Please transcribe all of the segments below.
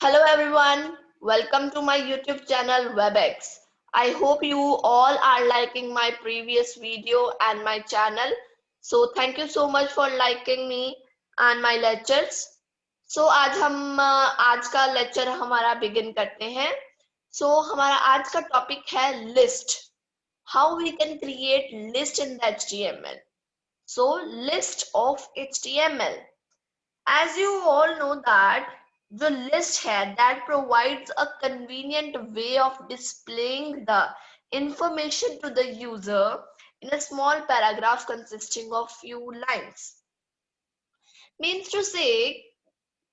Hello everyone, welcome to my YouTube channel WebEx. I hope you all are liking my previous video and my channel. So thank you so much for liking me and my lectures. So आज का lecture हमारा begin करते हैं. So हमारा आज का topic है list. How we can create list in the HTML. So list of HTML. As you all know that the list है that provides a convenient way of displaying the information to the user in a small paragraph consisting of few lines. Means to say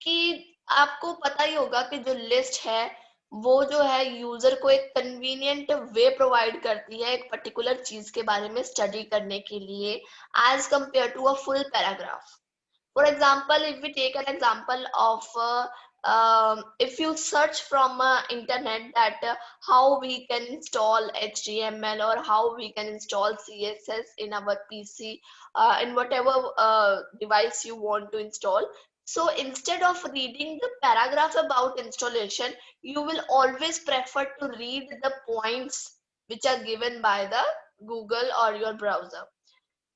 कि आपको पता ही होगा कि जो list है वो जो है यूजर को एक कन्वीनियंट वे प्रोवाइड करती है एक पर्टिकुलर चीज के बारे में स्टडी करने के लिए as compare to a full paragraph. For example, if we take an example of if you search from internet that how we can install HTML or how we can install CSS in our PC in whatever device you want to install. So instead of reading the paragraph about installation, you will always prefer to read the points which are given by the Google or your browser.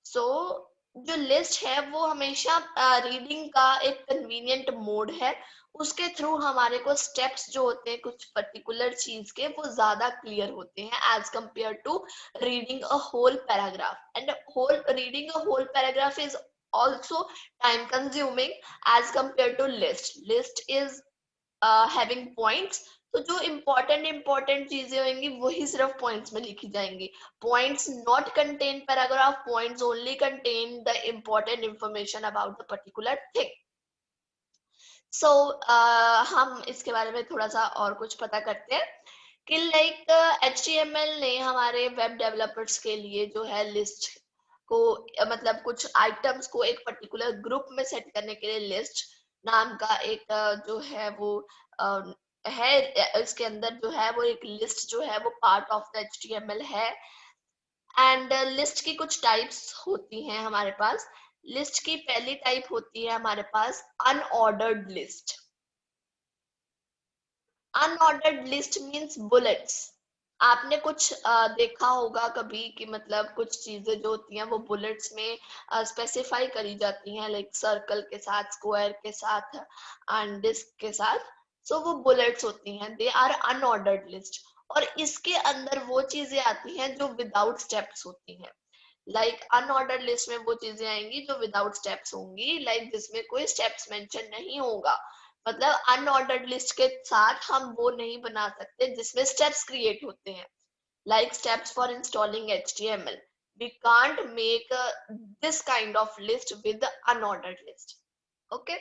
So जो list है वो हमेशा reading का एक convenient mode है. उसके through हमारे को स्टेप्स जो होते हैं कुछ पर्टिकुलर चीज के वो ज्यादा क्लियर होते हैं as compare to reading a whole paragraph. And whole reading a whole paragraph is also time consuming as compared to list is having points. तो जो इम्पोर्टेंट चीजें होंगी वही सिर्फ पॉइंट्स में लिखी जाएंगी. Points not contain paragraph, points only contain the important information about the particular thing. So हम इसके बारे में थोड़ा सा और कुछ पता करते हैं कि लाइक HTML ने हमारे वेब डेवलपर्स के लिए जो है लिस्ट को मतलब कुछ आइटम्स को एक पर्टिकुलर ग्रुप में सेट करने के लिए लिस्ट नाम का एक जो है वो है. इसके अंदर जो है वो एक लिस्ट जो है वो पार्ट ऑफ द HTML है. एंड लिस्ट की कुछ टाइप्स होती हैं हमारे पास. लिस्ट की पहली टाइप होती है हमारे पास unordered list. Unordered list means bullets. आपने कुछ देखा होगा कभी कि मतलब कुछ चीजें जो होती हैं वो बुलेट्स में स्पेसिफाई करी जाती हैं लाइक सर्कल के साथ, स्क्वायर के साथ एंड डिस्क के साथ. सो वो बुलेट्स होती हैं, दे आर अनऑर्डर्ड लिस्ट. और इसके अंदर वो चीजें आती हैं जो विदाउट स्टेप्स होती हैं. लाइक अनऑर्डर्ड लिस्ट में वो चीजें आएंगी जो विदाउट स्टेप्स होंगी, लाइक जिसमें कोई स्टेप्स मेंशन नहीं होगा. मतलब अनऑर्डर्ड लिस्ट के साथ हम वो नहीं बना सकते जिसमें स्टेप्स क्रिएट होते हैं. Like steps for installing HTML, we can't make this kind of list with the unordered list. Okay.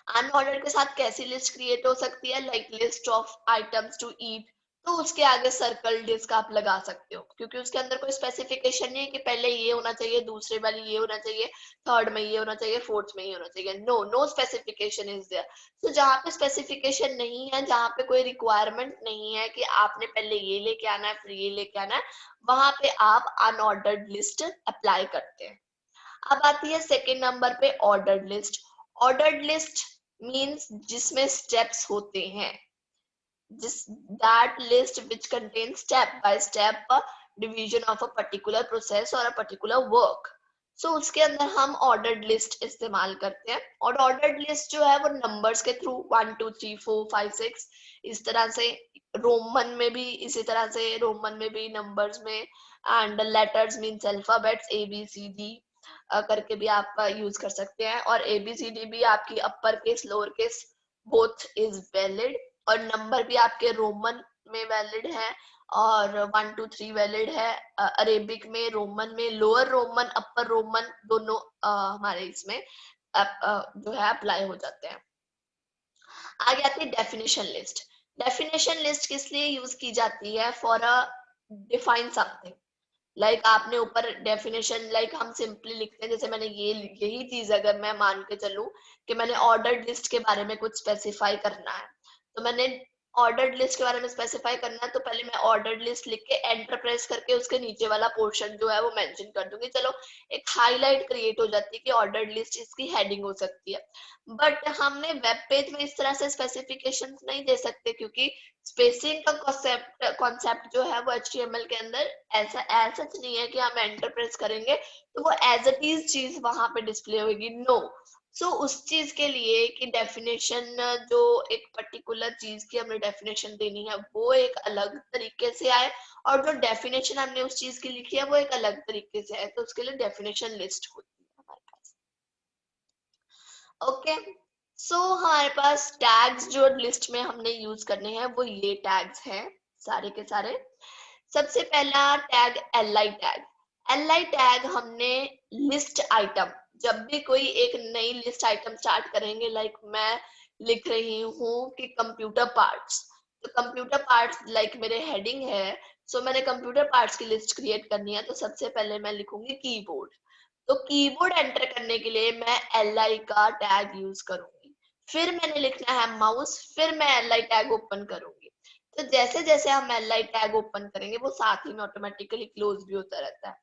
Unorder के साथ कैसी लिस्ट क्रिएट हो सकती है, like list of items to eat. तो उसके आगे सर्कल डिस्क आप लगा सकते हो क्योंकि उसके अंदर कोई स्पेसिफिकेशन नहीं है कि पहले ये होना चाहिए, दूसरे वाली ये होना चाहिए, थर्ड में ये होना चाहिए, फोर्थ में ये होना चाहिए. No specification is there. तो जहाँ पे स्पेसिफिकेशन नहीं है, जहाँ पे कोई रिक्वायरमेंट नहीं है कि आपने पहले ये लेके आना है फिर ये लेके आना है, वहां पे आप अनऑर्डर्ड लिस्ट अप्लाई करते हैं. अब आती है सेकेंड नंबर पे ordered list. Ordered list means जिसमें स्टेप्स होते हैं, जिस that list which contains step by step division of a particular process or a particular work. So उसके अंदर हम ऑर्डर्ड लिस्ट इस्तेमाल करते हैं. और ऑर्डर्ड लिस्ट जो है वो नंबर्स के थ्रू 1 2 3 4 5 6 इस तरह से, रोमन में भी इसी तरह से, रोमन में भी नंबर्स में, and letters means alphabets ABCD करके भी आप यूज कर सकते हैं. और ABCD भी आपकी upper case lower case both is valid. और नंबर भी आपके रोमन में वैलिड है और 1 2 3 वैलिड है. अरेबिक में, रोमन में, लोअर रोमन अपर रोमन दोनों हमारे इसमें जो है अप्लाई हो जाते हैं. आगे आती है डेफिनेशन लिस्ट. डेफिनेशन लिस्ट किस लिए यूज की जाती है, for a define something. Like आपने ऊपर डेफिनेशन, लाइक हम सिंपली लिखते हैं, जैसे मैंने यही चीज अगर मैं मान के चलूं कि मैंने ऑर्डर्ड लिस्ट के बारे में कुछ स्पेसिफाई करना है, तो मैंने ऑर्डर्ड लिस्ट के बारे में स्पेसिफाई करना है तो पहले मैं ऑर्डर्ड लिस्ट लिख के एंटर प्रेस करके उसके नीचे वाला पोर्शन जो है वो मेंशन कर दूंगी। चलो एक हाईलाइट क्रिएट हो जाती है कि ऑर्डर्ड लिस्ट इसकी हेडिंग हो सकती है। बट हमने वेब पेज में इस तरह से स्पेसिफिकेशन नहीं दे सकते क्योंकि स्पेसिंग का कॉन्सेप्ट जो है वो HTML के अंदर ऐसा सच नहीं है कि हम एंटर प्रेस करेंगे तो वो एज इट इज चीज वहां पे डिस्प्ले होगी। नो, सो उस चीज के लिए कि डेफिनेशन जो एक पर्टिकुलर चीज की हमें डेफिनेशन देनी है वो एक अलग तरीके से आए और जो डेफिनेशन हमने उस चीज की लिखी है वो एक अलग तरीके से आए, तो उसके लिए डेफिनेशन लिस्ट होती है हमारे पास। ओके, सो हमारे पास टैग्स जो लिस्ट में हमने यूज करने हैं वो ये टैग्स हैं सारे के सारे। सबसे पहला tag li tag. li tag हमने लिस्ट आइटम, जब भी कोई एक नई लिस्ट आइटम स्टार्ट करेंगे, लाइक मैं लिख रही हूँ कि कंप्यूटर पार्ट्स, तो कंप्यूटर पार्ट्स लाइक मेरे हेडिंग है, सो मैंने कंप्यूटर पार्ट्स की लिस्ट क्रिएट करनी है तो सबसे पहले मैं लिखूंगी कीबोर्ड। तो कीबोर्ड एंटर करने के लिए मैं li का टैग यूज करूंगी। फिर मैंने लिखना है माउस, फिर मैं li टैग ओपन करूंगी। तो जैसे जैसे हम li टैग ओपन करेंगे वो साथ ही में ऑटोमेटिकली क्लोज भी होता रहता है।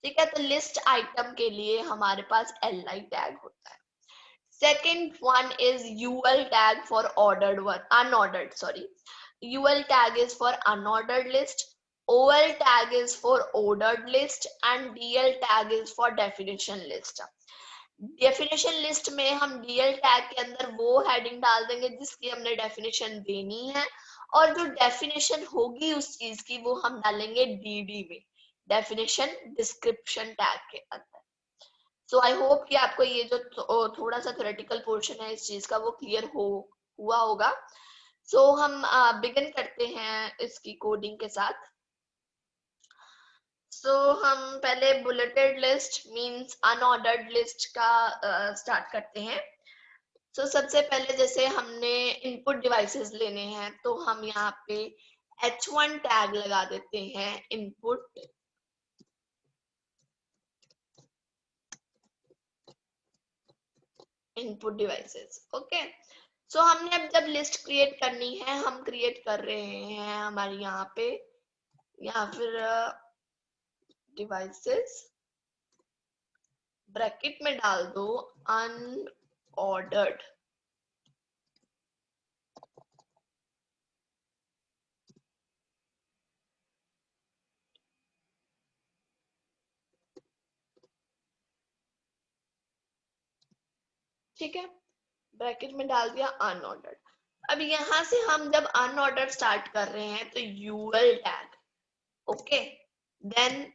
ठीक है, तो लिस्ट आइटम के लिए हमारे पास li टैग होता है। Second one is ul tag for ordered one, unordered sorry, ul tag is for unordered list, ol tag is for ordered list and dl tag is for definition list। Definition list में हम DL tag के अंदर वो heading डाल देंगे जिसकी हमने definition देनी है, और जो डेफिनेशन होगी उस चीज की वो हम डालेंगे डीडी में, डेफिनेशन डिस्क्रिप्शन टैग के अंदर। सो आई होप कि आपको ये जो थोड़ा सा थ्योरेटिकल पोर्शन है इस चीज का वो क्लियर हुआ होगा। सो हम बिगिन करते हैं इसकी कोडिंग के साथ। सो हम पहले bulleted list means unordered list का स्टार्ट करते हैं। सो सबसे पहले जैसे हमने इनपुट डिवाइसेस लेने हैं तो हम यहाँ पे h1 टैग लगा देते हैं इनपुट डिवाइसेस। ओके, सो हमने अब जब लिस्ट क्रिएट करनी है, हम क्रिएट कर रहे हैं हमारे यहाँ पे या फिर डिवाइसेस ब्रैकेट में डाल दो अनऑर्डर्ड। ठीक है, ब्रैकेट में डाल दिया अनऑर्डर्ड। अब यहां से हम जब अनऑर्डर्ड स्टार्ट कर रहे हैं तो UL tag, okay, then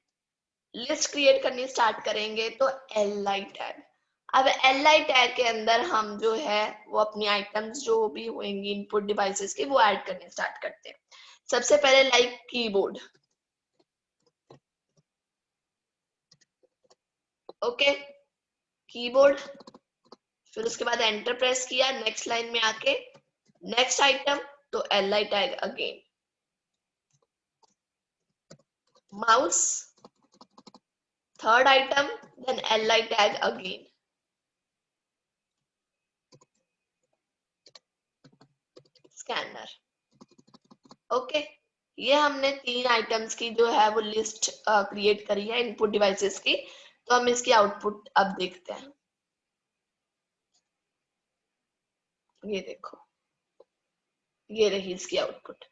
list create करनी स्टार्ट करेंगे तो li टैग। अब li टैग के अंदर हम जो है वो अपनी आइटम्स जो भी होंगी इनपुट डिवाइसेस की वो ऐड करने स्टार्ट करते हैं। सबसे पहले लाइक कीबोर्ड, ओके, कीबोर्ड, फिर उसके बाद एंटर प्रेस किया, नेक्स्ट लाइन में आके नेक्स्ट आइटम तो li tag again, mouse third item then li tag again, scanner. Okay, ये हमने 3 आइटम्स की जो है वो लिस्ट क्रिएट करी है इनपुट डिवाइसेस की। तो हम इसकी आउटपुट अब देखते हैं। ये देखो, ये रही इसकी आउटपुट।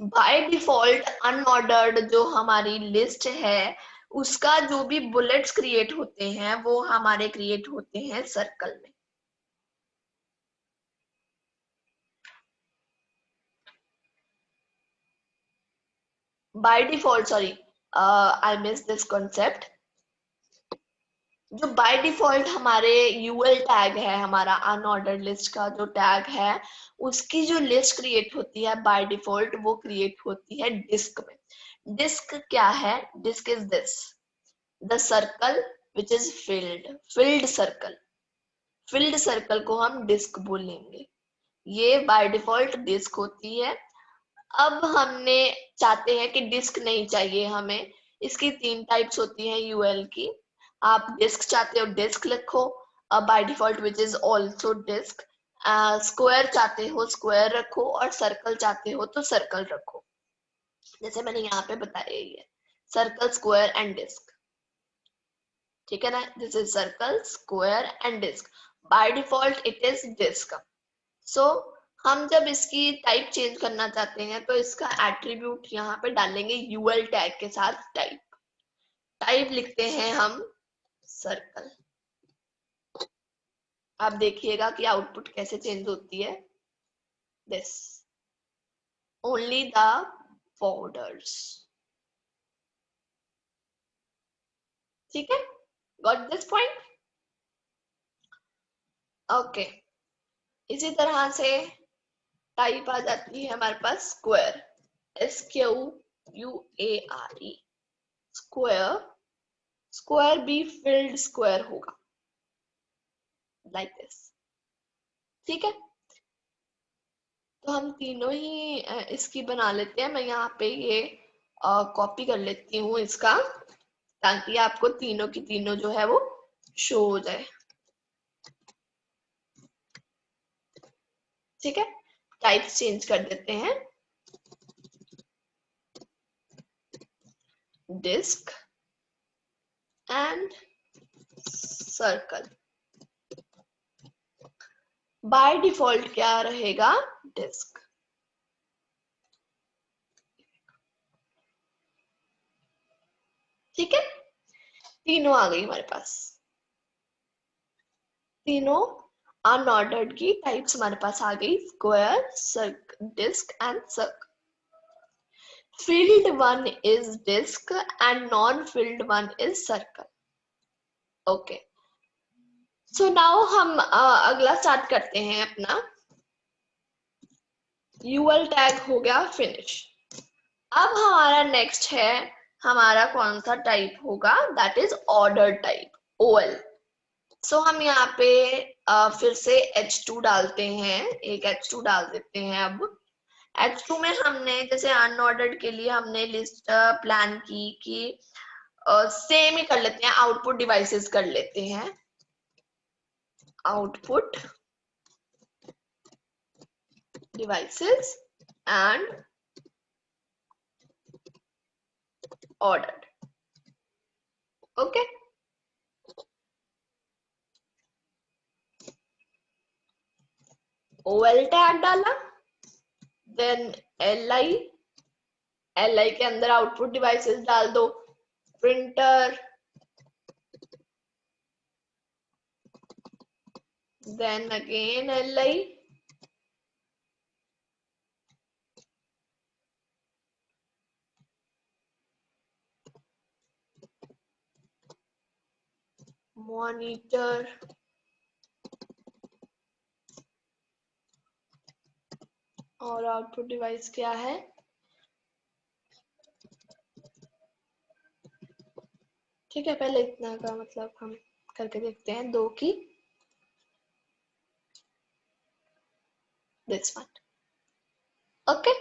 बाय डिफॉल्ट अनऑर्डर्ड जो हमारी लिस्ट है उसका जो भी बुलेट्स क्रिएट होते हैं वो हमारे क्रिएट होते हैं सर्कल में। By default sorry, I miss this concept. जो बाय डिफॉल्ट हमारे यूएल टैग है, हमारा अनऑर्डर्ड लिस्ट का जो टैग है उसकी जो लिस्ट क्रिएट होती है बाय डिफॉल्ट वो क्रिएट होती है डिस्क में। डिस्क क्या है? Disc is this, the circle which is filled circle. Filled circle को हम डिस्क बोलेंगे। ये बाय डिफॉल्ट डिस्क होती है। अब हमने चाहते हैं कि डिस्क नहीं चाहिए हमें, इसकी 3 टाइप्स होती हैं यूएल की। आप डिस्क चाहते हो डिस्क लिखो by default which is also disc, square चाहते हो स्क्वायर रखो और सर्कल चाहते हो तो सर्कल रखो, जैसे मैंने यहाँ पे बताया ही है, सर्कल स्क्वायर एंड डिस्क, ठीक है ना। This is circle square and disc, by default it is disc. So हम जब इसकी टाइप चेंज करना चाहते हैं तो इसका एट्रीब्यूट यहाँ पे डालेंगे यूएल टैग के साथ टाइप। टाइप लिखते हैं हम सर्कल। आप देखिएगा कि आउटपुट कैसे चेंज होती है, दिस ओनली द बॉर्डर्स, ठीक है, गॉट दिस पॉइंट। ओके, इसी तरह से टाइप आ जाती है हमारे पास square, SQUARE, square, square be filled square होगा लाइक दिस, ठीक है। तो हम तीनों ही इसकी बना लेते हैं। मैं यहाँ पे ये कॉपी कर लेती हूँ इसका, ताकि आपको तीनों की तीनों जो है वो शो हो जाए, ठीक है। टाइप चेंज कर देते हैं, disc and circle. By default क्या रहेगा, डिस्क, ठीक है। तीनों आ गई हमारे पास, तीनों अनऑर्डर्ड की टाइप्स हमारे पास आ गई, square, circle, disc and circle. Filled one is disk and non-filled one is circle. Okay. So now हम अगला स्टार्ट करते हैं अपना। UL टैग हो गया फिनिश। अब हमारा नेक्स्ट है, हमारा कौन सा टाइप होगा, that is order type, OL। सो हम यहाँ पे फिर से H2 डालते हैं, एक H2 डाल देते हैं। अब H2 में हमने जैसे अनऑर्डर्ड के लिए हमने लिस्ट प्लान की कि सेम ही कर लेते हैं, आउटपुट डिवाइसेस कर लेते हैं, output devices and order, okay. OL tag डाला, देन LI के अंदर आउटपुट डिवाइसेस डाल दो, printer, then again LI, monitor, और आउटपुट डिवाइस क्या है, ठीक है। पहले इतना का मतलब हम करके देखते हैं, दो की, दिस वन, ओके।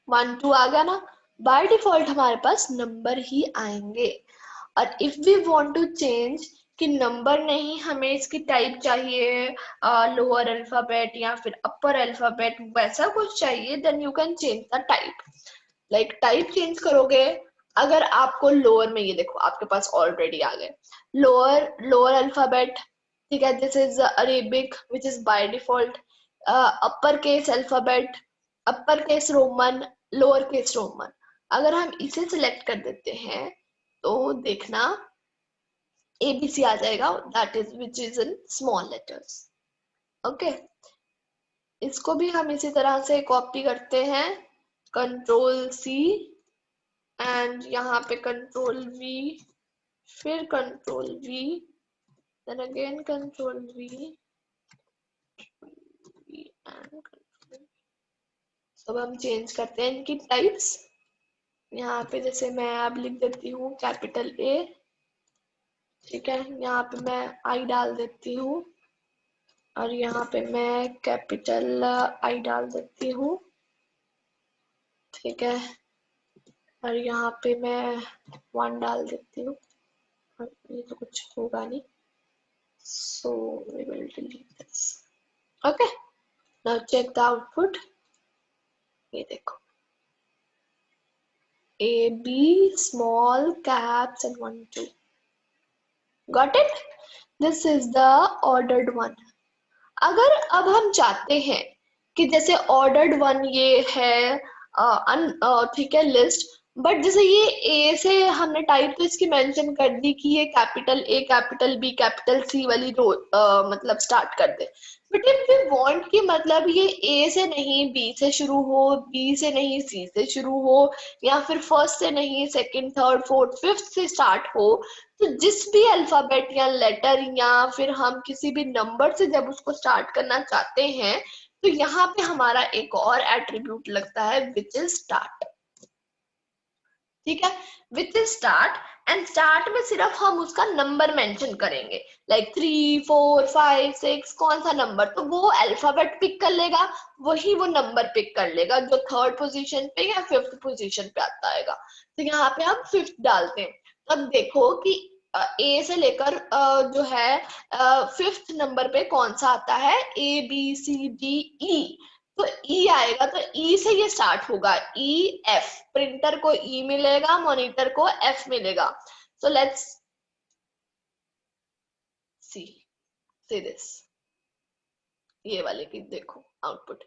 1 2 आ गया ना। बाय डिफॉल्ट हमारे पास नंबर ही आएंगे, और if we want to change कि नंबर नहीं, हमें इसकी टाइप चाहिए लोअर अल्फाबेट या फिर अपर अल्फाबेट, वैसा कुछ चाहिए, then you can change the type. Like type change करोगे, अगर आपको लोअर में, ये देखो आपके पास ऑलरेडी आ गए लोअर अल्फाबेट, ठीक है, this is Arabic which is by default, upper case alphabet, upper case Roman, lower case Roman. अगर हम इसे सिलेक्ट कर देते हैं तो देखना ABC आ जाएगा, that is which is in small letters, okay. इसको भी हम इसी तरह से कॉपी करते हैं, Ctrl+C एंड यहाँ पे Ctrl+V, फिर Ctrl+V, then again Ctrl+V and Ctrl+V। अब हम चेंज करते हैं इनकी टाइप्स। यहाँ पे जैसे मैं अब लिख देती हूँ कैपिटल A, ठीक है, यहाँ पे मैं I डाल देती हूँ, और यहाँ पे मैं कैपिटल I डाल देती हूँ, ठीक है, और यहाँ पे मैं 1 डाल देती हूँ, और ये तो कुछ होगा नहीं, so we will delete this, Okay, now check the output. ये देखो, A, B, small caps and 1, 2. Got it? This is the ordered one. अगर अब हम चाहते हैं कि जैसे ऑर्डर्ड वन ये है, ठीक है, लिस्ट, बट जैसे ये ए से हमने टाइप तो इसकी मेंशन कर दी कि ये capital A capital B capital C वाली रो मतलब स्टार्ट कर दे, बट इफ वी वांट कि मतलब ये ए से नहीं बी से शुरू हो, बी से नहीं सी से शुरू हो, या फिर फर्स्ट से नहीं सेकंड थर्ड फोर्थ फिफ्थ से स्टार्ट हो, तो जिस भी अल्फाबेट या लेटर या फिर हम किसी भी नंबर से जब उसको स्टार्ट करना चाहते हैं, तो यहाँ पे हमारा एक और एट्रीब्यूट लगता है विच इज स्टार्ट। ठीक है, which is start, and start में सिर्फ हम उसका नंबर मेंशन करेंगे, लाइक 3, 4, 5, 6, कौन सा नंबर, तो वो अल्फाबेट पिक कर लेगा, वही वो नंबर पिक कर लेगा जो थर्ड पोजीशन पे या फिफ्थ पोजीशन पे आता है। तो यहाँ पे हम फिफ्थ डालते हैं, तब देखो कि ए से लेकर जो है फिफ्थ नंबर पे कौन सा आता है, A B C D E, तो ई आएगा, तो ई से ये स्टार्ट होगा, ई एफ, प्रिंटर को ई मिलेगा, मॉनिटर को एफ मिलेगा। So let's see see this, ये वाले की देखो output,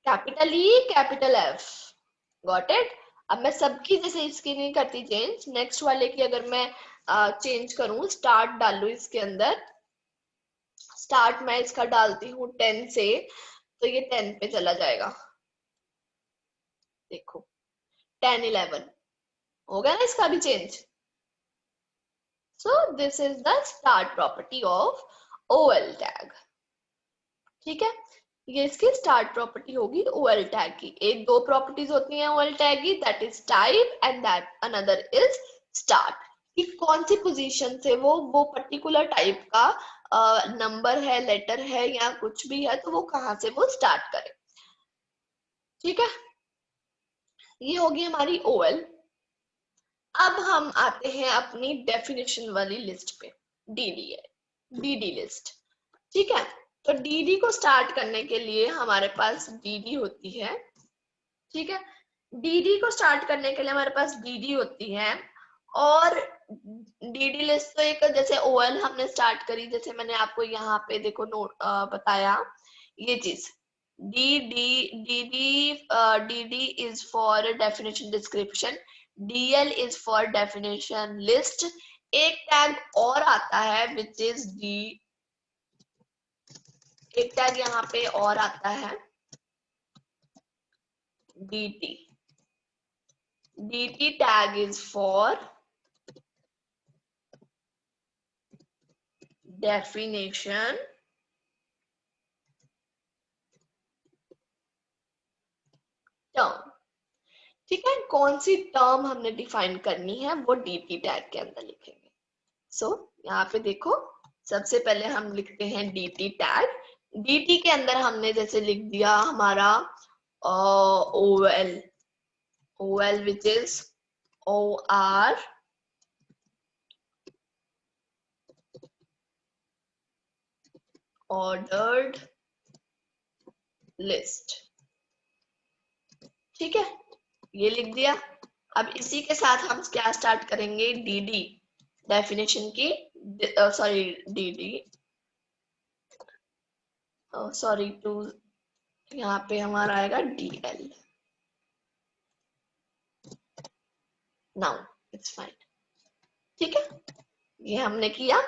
capital E capital F, got it. अब मैं सबकी जैसे इसकी नहीं करती चेंज, नेक्स्ट वाले की अगर मैं चेंज करूं, स्टार्ट डालू इसके अंदर, स्टार्ट मैं इसका डालती हूँ 10 से, तो ये 10 पे चला जाएगा, देखो 10, 11 हो गया ना इसका भी change. So this is the start property of OL tag. ठीक है, ये इसकी स्टार्ट प्रॉपर्टी होगी OL टैग की। एक दो प्रॉपर्टीज होती हैं OL टैग की, that is type and that another is start, कि कौन सी पोजीशन से वो पर्टिकुलर टाइप का नंबर है, लेटर है या कुछ भी है, तो वो कहाँ से वो स्टार्ट करे। ठीक है, ये होगी हमारी OL। अब हम आते हैं अपनी डेफिनेशन वाली लिस्ट पे, DD है, DD लिस्ट। ठीक है, तो DD को स्टार्ट करने के लिए हमारे पास DD होती है। ठीक है, DD को स्टार्ट करने के लिए हमारे पास DD होती है, और DD लिस्ट तो एक जैसे OL हमने स्टार्ट करी, जैसे मैंने आपको यहाँ पे देखो नोट बताया ये चीज, DD is for definition description, DL is for definition list, एक टैग और आता है which is D, एक टैग यहाँ पे और आता है DT, DT tag is for definition term। ठीक है, कौन सी टर्म हमने डिफाइन करनी है वो DT टैग के अंदर लिखेंगे। सो यहाँ पे देखो, सबसे पहले हम लिखते हैं DT टैग। DT के अंदर हमने जैसे लिख दिया हमारा OL which is OR ordered list। ठीक है, ये लिख दिया। अब इसी के साथ हम क्या स्टार्ट करेंगे, DD डेफिनेशन की, सॉरी DD सॉरी टू, यहाँ पे हमारा आएगा DL। Now it's fine. ठीक है, ये हमने किया।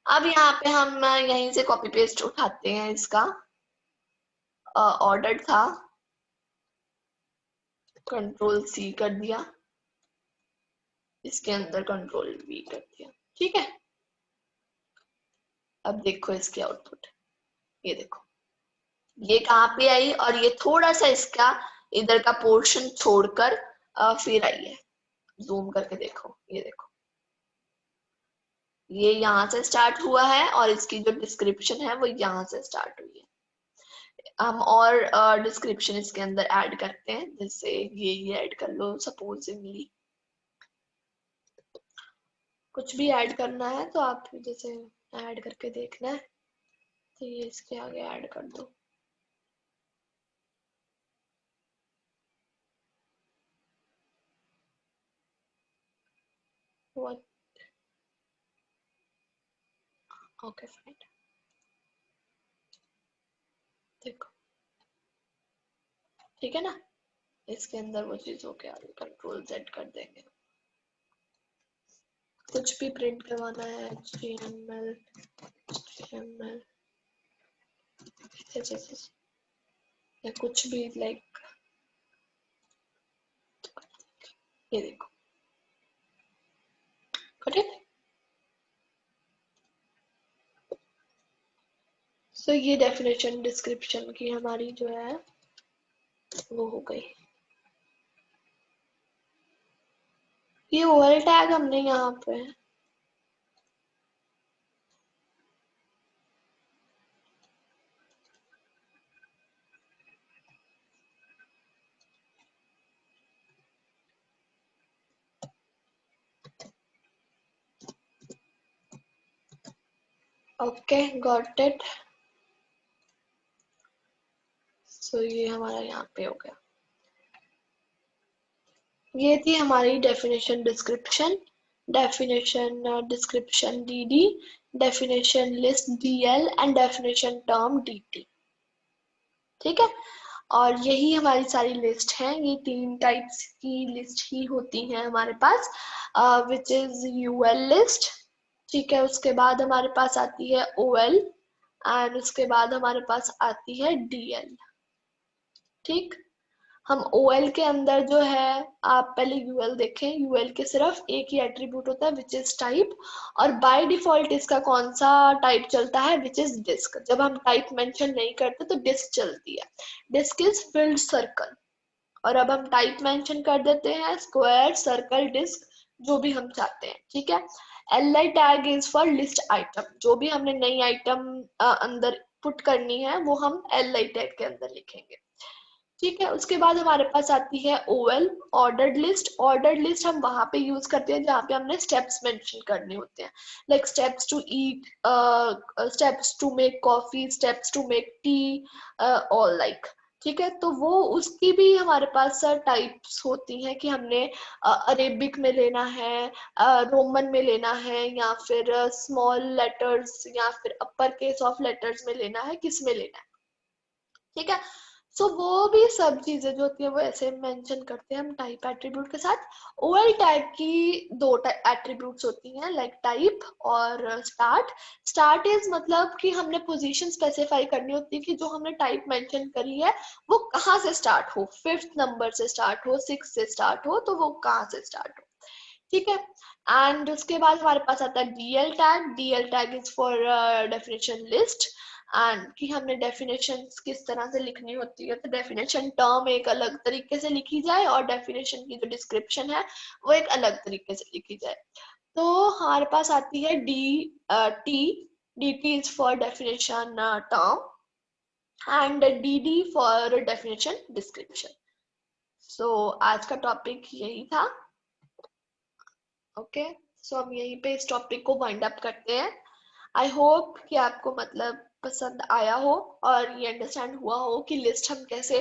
अब यहाँ पे हम यहीं से कॉपी पेस्ट उठाते हैं, इसका ऑर्डर था, कंट्रोल C कर दिया, इसके अंदर कंट्रोल V कर दिया। ठीक है, अब देखो इसके आउटपुट, ये देखो ये कहाँ पे आई, और ये थोड़ा सा इसका इधर का पोर्शन छोड़कर फिर आई है, जूम करके देखो, ये देखो ये यहाँ से स्टार्ट हुआ है, और इसकी जो डिस्क्रिप्शन है वो यहाँ से स्टार्ट हुई है। हम और डिस्क्रिप्शन इसके अंदर ऐड करते हैं, जैसे ये ऐड कर लो सपोजिंगली, कुछ भी ऐड करना है तो आप जैसे ऐड करके देखना है, तो ये इसके आगे ऐड कर दो। What? ओके फाइन, देखो ठीक है ना, इसके अंदर वो चीज हो गया, कंट्रोल जेड कर देंगे। कुछ भी प्रिंट करवाना है HTML या कुछ भी लाइक, ये देखो करेक्ट। सो ये डेफिनेशन डिस्क्रिप्शन की हमारी जो है वो हो गई। ये ओएल टैग हमने यहाँ पे ओके गॉट इट। सो ये हमारा यहाँ पे हो गया। ये थी हमारी definition description, DD, definition list DL and definition term DT। ठीक है, और यही हमारी सारी लिस्ट है। ये 3 टाइप्स की लिस्ट ही होती है हमारे पास, विच इज UL लिस्ट। ठीक है, उसके बाद हमारे पास आती है OL एंड उसके बाद हमारे पास आती है DL। ठीक, हम OL के अंदर जो है, आप पहले UL देखें। UL के सिर्फ एक ही एट्रीब्यूट होता है विच इज टाइप, और बाय डिफॉल्ट इसका कौन सा टाइप चलता है, विच इज डिस्क। जब हम टाइप मेंशन नहीं करते तो डिस्क चलती है, डिस्क इज फिल्ड सर्कल। और अब हम टाइप मेंशन कर देते हैं स्क्वायर, सर्कल, डिस्क, जो भी हम चाहते हैं। ठीक है, LI tag is for list item, जो भी हमने नई आइटम अंदर पुट करनी है वो हम LI टैग के अंदर लिखेंगे। ठीक है, उसके बाद हमारे पास आती है OL, ordered list. Ordered list हम वहां पे यूज करते हैं जहाँ पे हमने स्टेप्स मेंशन करने होते हैं, like steps to eat, steps to make coffee, steps to make tea, all like. ठीक है, तो वो उसकी भी हमारे पास टाइप्स होती हैं कि हमने अरेबिक में लेना है, रोमन में लेना है, या फिर स्मॉल लेटर्स या फिर अपर केस ऑफ लेटर्स में लेना है, किस में लेना है। ठीक है, सो वो भी सब चीजें जो होती है वो ऐसे मेंशन करते हैं हम टाइप एट्रीब्यूट के साथ। OL टैग की 2 एट्रीब्यूट्स होती हैं, लाइक टाइप और स्टार्ट। स्टार्ट इज मतलब कि हमने पोजीशन स्पेसिफाई करनी होती है कि जो हमने टाइप मेंशन करी है वो कहाँ से स्टार्ट हो, 5th नंबर से स्टार्ट हो, 6 से स्टार्ट हो, तो वो कहाँ से स्टार्ट हो। ठीक है, एंड उसके बाद हमारे पास आता है DL tag. DL tag is for definition list, and कि हमने डेफिनेशन किस तरह से लिखनी होती है, तो डेफिनेशन टर्म एक अलग तरीके से लिखी जाए और डेफिनेशन की जो डिस्क्रिप्शन है वो एक अलग तरीके से लिखी जाए। तो हमारे पास आती है T, DT is for definition term and DD for definition description. So आज का टॉपिक यही था। ओके, सो हम यहीं पे इस टॉपिक को वाइंड अप करते हैं। आई होप कि आपको मतलब पसंद आया हो और ये अंडरस्टैंड हुआ हो कि लिस्ट हम कैसे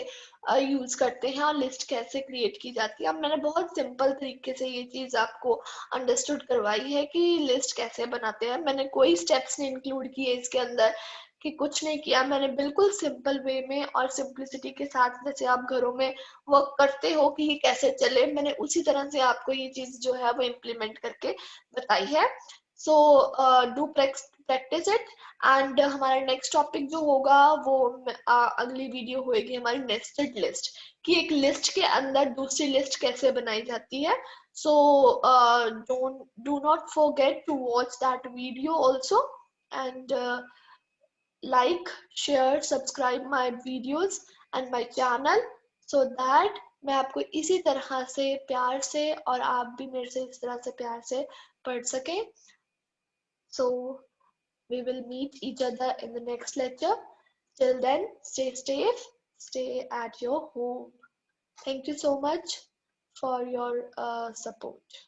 यूज करते हैं और लिस्ट कैसे क्रिएट की जाती है। अब मैंने बहुत सिंपल तरीके से ये चीज आपको अंडरस्टूड करवाई है कि लिस्ट कैसे बनाते हैं। मैंने कोई स्टेप्स नहीं इंक्लूड किए इसके अंदर, कि कुछ नहीं किया मैंने, बिल्कुल सिंपल वे में और सिंप्लिसिटी के साथ जैसे आप घरों में वर्क करते हो कि ये कैसे चले, मैंने उसी तरह से आपको ये चीज जो है वो इम्प्लीमेंट करके बताई है। So do practice it, and हमारा नेक्स्ट टॉपिक जो होगा वो अगली वीडियो होगी हमारी नेस्टेड लिस्ट, कि एक लिस्ट के अंदर दूसरी लिस्ट कैसे बनाई जाती है। So don't do not forget to watch that video also, and like, share, subscribe my videos and my channel, so that मैं आपको इसी तरह से प्यार से और आप भी मेरे से इस तरह से प्यार से पढ़ सकें। So we will meet each other in the next lecture. Till then, stay safe, stay at your home. Thank you so much for your support.